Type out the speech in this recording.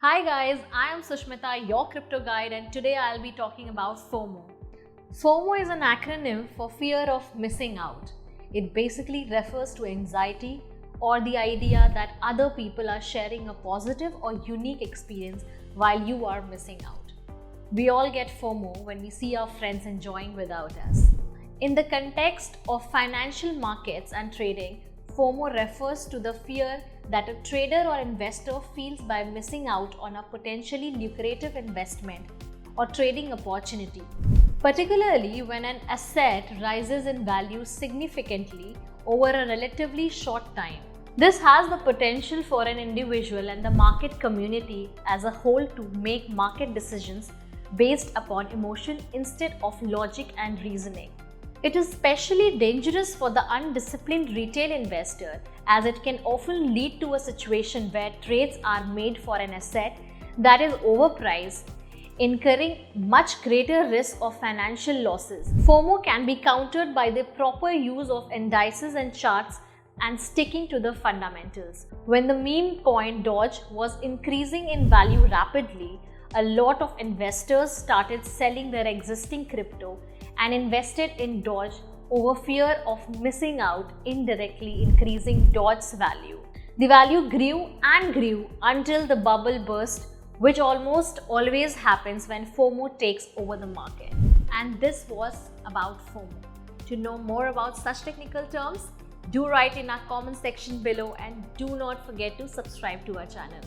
Hi guys, I am Sushmita, your crypto guide, and today I'll be talking about FOMO. FOMO is an acronym for fear of missing out. It basically refers to anxiety or the idea that other people are sharing a positive or unique experience while you are missing out. We all get FOMO when we see our friends enjoying without us. In the context of financial markets and trading, FOMO refers to the fear that a trader or investor feels by missing out on a potentially lucrative investment or trading opportunity, particularly when an asset rises in value significantly over a relatively short time. This has the potential for an individual and the market community as a whole to make market decisions based upon emotion instead of logic and reasoning. It is especially dangerous for the undisciplined retail investor, as it can often lead to a situation where trades are made for an asset that is overpriced, incurring much greater risk of financial losses. FOMO can be countered by the proper use of indices and charts and sticking to the fundamentals. When the meme coin Doge was increasing in value rapidly, a lot of investors started selling their existing crypto and invested in Doge over fear of missing out, indirectly increasing Doge's value. The value grew and grew until the bubble burst, which almost always happens when FOMO takes over the market. And this was about FOMO. To know more about such technical terms, do write in our comment section below and do not forget to subscribe to our channel.